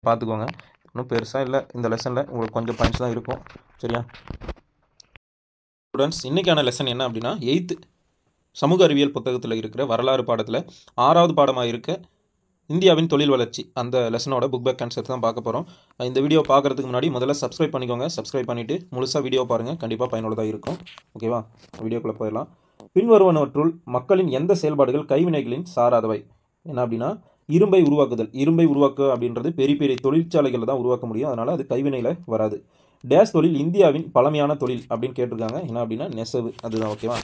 பார்த்துக்கோங்க. இன்னும் பெருசாக இல்லை இந்த லெசனில், உங்களுக்கு கொஞ்சம் பாயிண்ட்ஸ் தான் இருக்கும். சரியா ஸ்டூடெண்ட்ஸ்? இன்றைக்கான லெசன் என்ன அப்படின்னா, 8th சமூக அறிவியல் புத்தகத்தில் இருக்கிற வரலாறு பாடத்தில் 6வது பாடமாக இருக்க இந்தியாவின் தொழில் வளர்ச்சி அந்த லெசனோட புக் பேக் கான்செப்ட் தான் பார்க்க போகிறோம். இந்த வீடியோ பார்க்குறதுக்கு முன்னாடி முதல்ல சப்ஸ்கிரைப் பண்ணிக்கோங்க. சப்ஸ்கிரைப் பண்ணிவிட்டு முழுசாக வீடியோ பாருங்கள், கண்டிப்பாக பயனுள்ளதாக இருக்கும். ஓகேவா? வீடியோக்குள்ளே போயிடலாம். பின்வருவனவற்றுள் மக்களின் எந்த செயல்பாடுகள் கைவினைகளின் சாராதவை? என்ன அப்படின்னா, இரும்பை உருவாக்குதல். இரும்பை உருவாக்க அப்படின்றது பெரிய பெரிய தொழிற்சாலைகளில் தான் உருவாக்க முடியும், அதனால் அது கைவினையில் வராது. டேஸ் தொழில் இந்தியாவின் பழமையான தொழில் அப்படின்னு கேட்டிருக்காங்க. என்ன அப்படின்னா நெசவு, அதுதான். ஓகேவா?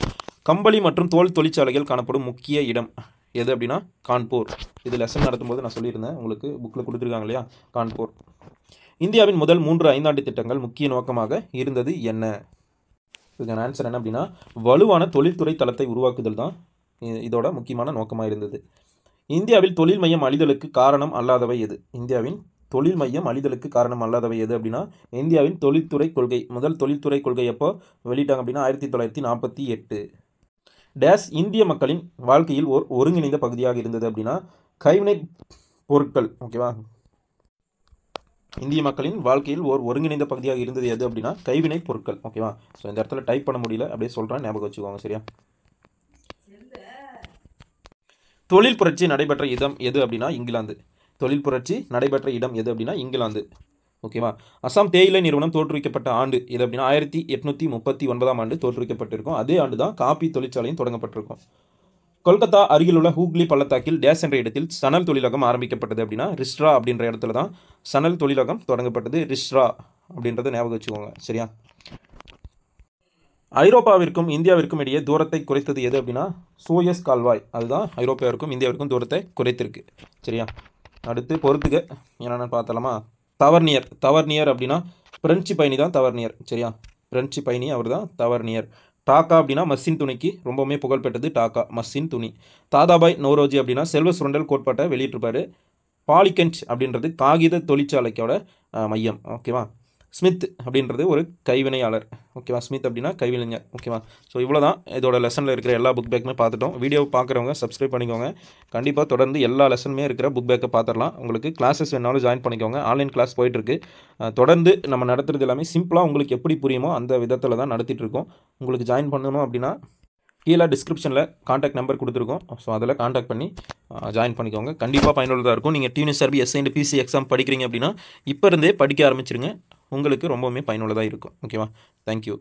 கம்பளி மற்றும் தோல் தொழிற்சாலைகள் காணப்படும் முக்கிய இடம் எது அப்படின்னா கான்பூர். இது லெசன் நடத்தும்போது நான் சொல்லியிருந்தேன், உங்களுக்கு புக்கில் கொடுத்துருக்காங்க இல்லையா, கான்பூர். இந்தியாவின் முதல் 3 ஐந்தாண்டு திட்டங்கள் முக்கிய நோக்கமாக இருந்தது என்ன? இதுக்கான ஆன்சர் என்ன அப்படின்னா, வலுவான தொழில்துறை தளத்தை உருவாக்குதல் தான் இதோட முக்கியமான நோக்கமாக இருந்தது. இந்தியாவில் தொழில் மையம் அழிதலுக்கு காரணம் அல்லாதவை எது? இந்தியாவின் தொழில் மையம் அழிதலுக்கு காரணம் அல்லாதவை எது அப்படின்னா, இந்தியாவின் தொழில்துறை கொள்கை. முதல் தொழில்துறை கொள்கை எப்போ வெளியிட்டாங்க அப்படின்னா 1948. டேஸ் இந்திய மக்களின் வாழ்க்கையில் ஒருங்கிணைந்த பகுதியாக இருந்தது அப்படின்னா கைவினை பொருட்கள். ஓகேவா? இந்திய மக்களின் வாழ்க்கையில் ஒருங்கிணைந்த பகுதியாக இருந்தது எது அப்படின்னா கைவினை பொருட்கள். ஓகேவா? ஸோ இந்த இடத்துல டைப் பண்ண முடியல, அப்படியே சொல்கிறேன், ஞாபகம் வச்சுக்கோங்க. சரியா? தொழில் புரட்சி நடைபெற்ற இடம் எது அப்படின்னா இங்கிலாந்து. தொழில் புரட்சி நடைபெற்ற இடம் எது அப்படின்னா இங்கிலாந்து. ஓகேவா? அசாம் தேயிலை நிறுவனம் தோற்றுவிக்கப்பட்ட ஆண்டு எது அப்படின்னா 1839ஆம் ஆண்டு தோற்றுவிக்கப்பட்டிருக்கும். அதே ஆண்டு தான் காபி தொழிற்சாலையும் தொடங்கப்பட்டிருக்கும். கொல்கத்தா அருகில் உள்ள ஹூக்லி பள்ளத்தாக்கில் டேஸ் என்ற இடத்தில் சணல் தொழிலகம் ஆரம்பிக்கப்பட்டது அப்படின்னா ரிஸ்ட்ரா அப்படின்ற இடத்துல தான் சணல் தொழிலகம் தொடங்கப்பட்டது. ரிஸ்ட்ரா அப்படின்றத ஞாபகம் வச்சுக்கோங்க. சரியா? ஐரோப்பாவிற்கும் இந்தியாவிற்கும் இடையே தூரத்தை குறைத்தது எது அப்படின்னா சூயஸ் கால்வாய். அதுதான் ஐரோப்பாவிற்கும் இந்தியாவிற்கும் தூரத்தை குறைத்திருக்கு. சரியா? அடுத்து பொறுத்துக்க என்னென்னு பார்த்தலாமா? தவர்னியர். தவர்னியர் அப்படின்னா பிரெஞ்சு பயணி தான் தவர்னியர். சரியா? பிரெஞ்சு பயணி அவர் தான் தவர்னியர். டாக்கா அப்படின்னா மஸ்ஸின் துணிக்கு ரொம்பவுமே புகழ்பெற்றது டாக்கா, மஸ்ஸின் துணி. தாதாபாய் நௌரோஜி அப்படின்னா செல்வ சுரண்டல் கோட்பாட்டை வெளியிட்டிருப்பாரு. பாலிகென்ட் அப்படின்றது காகித தொழிற்சாலைக்கோட மையம். ஓகேவா? ஸ்மித் அப்படின்றது ஒரு கைவினையாளர். ஓகேவா? ஸ்மித் அப்படின்னா கைவினைஞர். ஓகேவா? ஸோ இவ்வளோ தான் இதோட லெசனில் இருக்கிற எல்லா புக் பேக்குமே பார்த்துட்டோம். வீடியோ பார்க்குறவங்க சப்ஸ்கிரைப் பண்ணிக்கோங்க. கண்டிப்பாக தொடர்ந்து எல்லா லெசனுமே இருக்கிற புக் பேக்கை பார்த்துடலாம். உங்களுக்கு கிளாஸஸ் வேணாலும் ஜாயின் பண்ணிக்கோங்க. ஆன்லைன் கிளாஸ் போயிட்டுருக்கு. தொடர்ந்து நம்ம நடத்துறது எல்லாமே சிம்பிளாக உங்களுக்கு எப்படி புரியுமோ அந்த விதத்தில் தான் நடத்திட்டுருக்கோம். உங்களுக்கு ஜாயின் பண்ணணும் அப்படின்னா கீழே டிஸ்கிரிப்ஷனில் காண்டாக்ட் நம்பர் கொடுத்துருக்கோம். ஸோ அதில் காண்டாக்ட் பண்ணி ஜாயின் பண்ணிக்கோங்க. கண்டிப்பாக பயனுள்ளதாக இருக்கும். நீங்கள் டியூனிஎஸ்ஆர்பி எஸ்ஐ அண்ட் பிசி எக்ஸாம் படிக்கிறீங்க அப்படின்னா இப்போ இருந்தே படிக்க ஆரம்பிச்சிருங்க. உங்களுக்கு ரொம்பவுமே பயனுள்ளதாக இருக்கும். ஓகேவா? தேங்க்யூ.